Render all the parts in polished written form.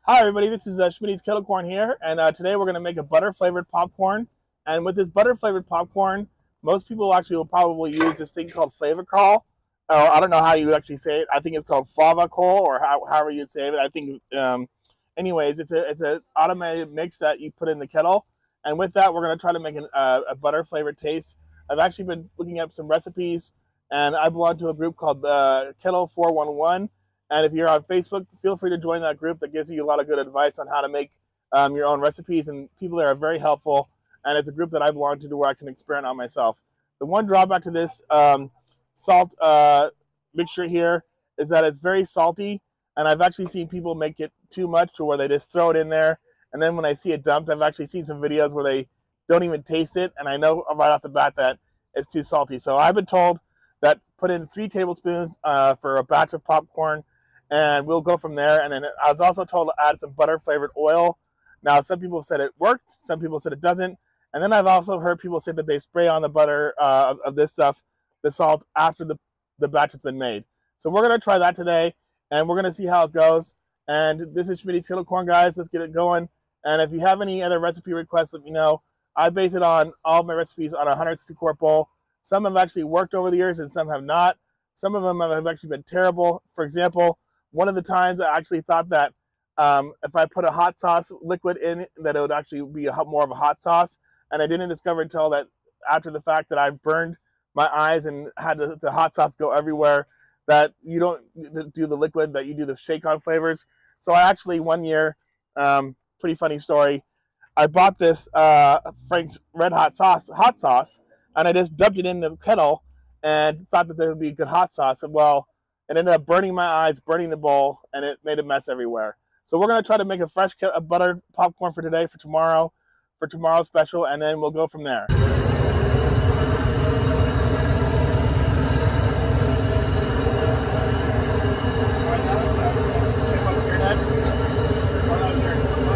Hi everybody, this is Schmidty's Kettle Corn here, and today we're going to make a butter-flavored popcorn. And with this butter-flavored popcorn, most people actually will probably use this thing called Flavacoal. I don't know how you would actually say it. I think it's called Flavacoal, or however you say it. I think, anyways, it's a automated mix that you put in the kettle. And with that, we're going to try to make a butter-flavored taste. I've actually been looking up some recipes, and I belong to a group called Kettle 411. And if you're on Facebook, feel free to join that group. That gives you a lot of good advice on how to make your own recipes. And people there are very helpful. And it's a group that I belong to where I can experiment on myself. The one drawback to this salt mixture here is that it's very salty. And I've actually seen people make it too much to where they just throw it in there. And then when I see it dumped, I've actually seen some videos where they don't even taste it. And I know right off the bat that it's too salty. So I've been told that put in 3 tablespoons for a batch of popcorn. And we'll go from there. And then I was also told to add some butter-flavored oil. Now, some people said it worked. Some people said it doesn't. And then I've also heard people say that they spray on the butter of this stuff, the salt, after the batch has been made. So we're going to try that today, and we're going to see how it goes. And this is Schmidty's Kettle Corn, guys. Let's get it going. And if you have any other recipe requests, let me know. I base it on all of my recipes on a 160-quart bowl. Some have actually worked over the years, and some have not. Some of them have actually been terrible. For example, one of the times I actually thought that if I put a hot sauce liquid in, that it would actually be more of a hot sauce. And I didn't discover until that after the fact that I burned my eyes and had the hot sauce go everywhere, that you don't do the liquid, that you do the shake-on flavors. So I actually, one year, pretty funny story, I bought this Frank's Red Hot sauce, and I just dumped it in the kettle and thought that there would be a good hot sauce. And well, it ended up burning my eyes, burning the bowl, and it made a mess everywhere. So we're going to try to make a fresh buttered popcorn for today, for tomorrow's special, and then we'll go from there.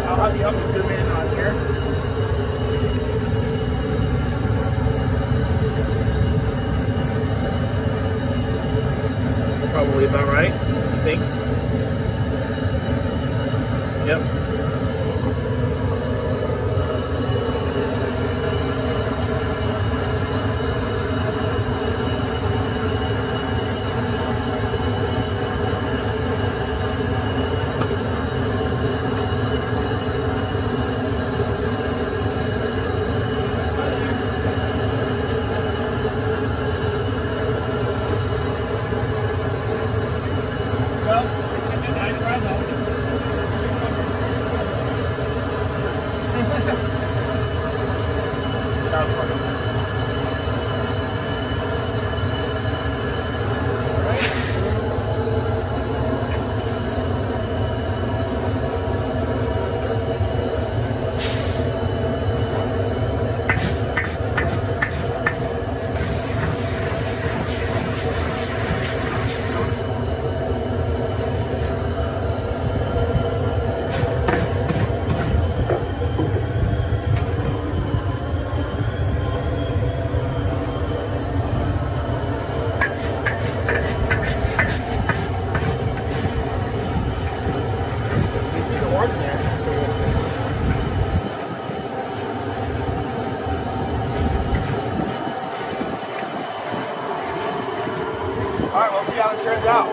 I'll have you help me zoom in on here. Probably about right, I think. Yep. All right, we'll see how it turns out.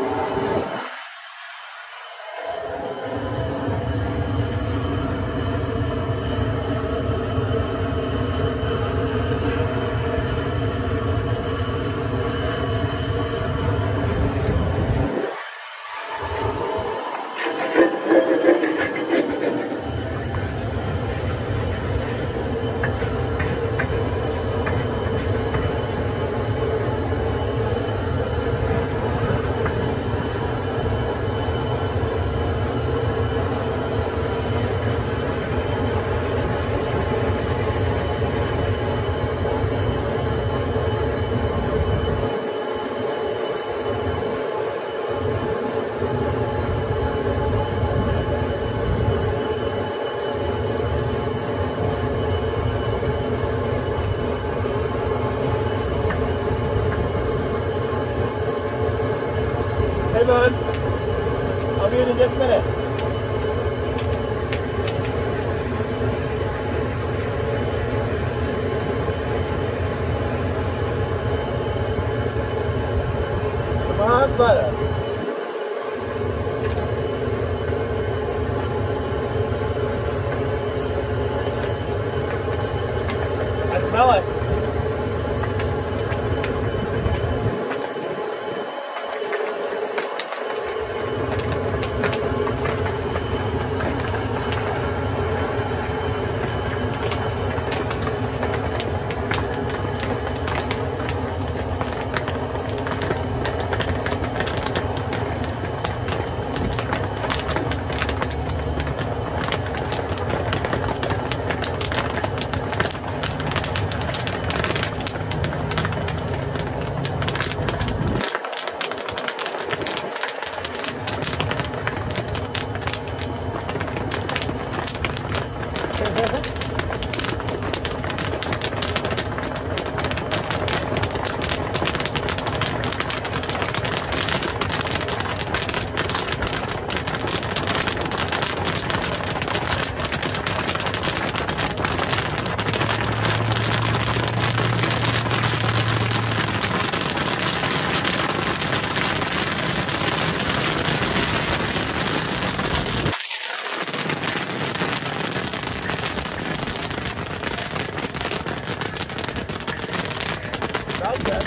Sounds good.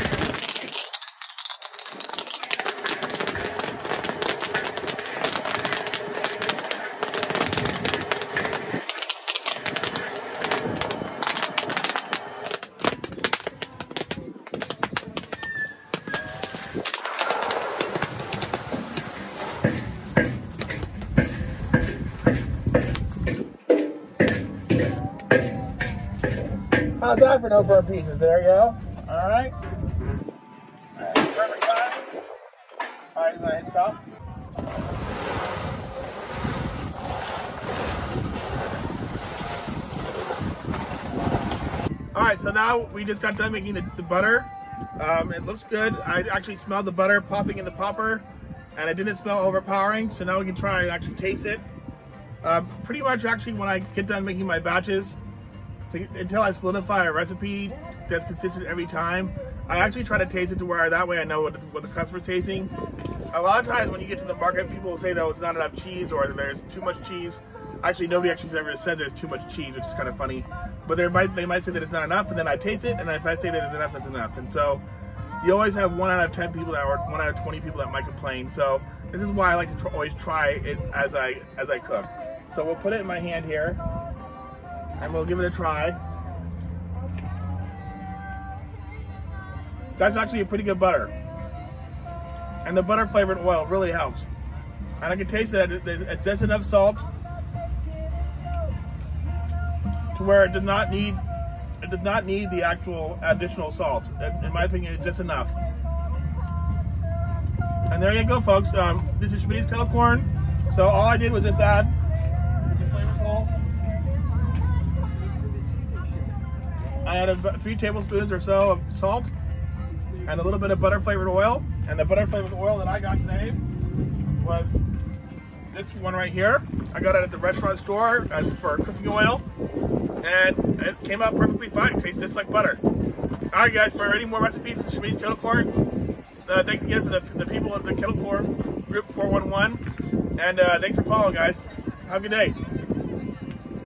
How's that for no burnt pieces? There you go. All right. Perfect time. All right, gonna hit stop. All right, so now we just got done making the butter. It looks good. I actually smelled the butter popping in the popper, and it didn't smell overpowering. So now we can try and actually taste it. Pretty much, actually, when I get done making my batches, until I solidify a recipe that's consistent every time, I actually try to taste it to where that way I know what the customer's tasting. A lot of times when you get to the market, people will say that it's not enough cheese or there's too much cheese. Actually, nobody actually ever says there's too much cheese, which is kind of funny. But they might say that it's not enough, and then I taste it, and if I say that it's enough, it's enough. And so you always have 1 out of 10 people or 1 out of 20 people that might complain. So this is why I like to always try it as I cook. So we'll put it in my hand here, and we'll give it a try. That's actually a pretty good butter. And the butter flavored oil really helps. And I can taste that it's just enough salt to where it did not need the actual additional salt. In my opinion, it's just enough. And there you go, folks. This is Schmidty's Kettle Corn. So all I did was just add the Flavacoal. I added about 3 tablespoons or so of salt and a little bit of butter flavored oil. And the butter flavored oil that I got today was this one right here. I got it at the restaurant store as for cooking oil, and it came out perfectly fine. It tastes just like butter. All right, guys, for any more recipes, this is Schmidty's Kettle Corn. Thanks again for the people of the Kettle Corn Group 411, and thanks for following, guys. Have a good day.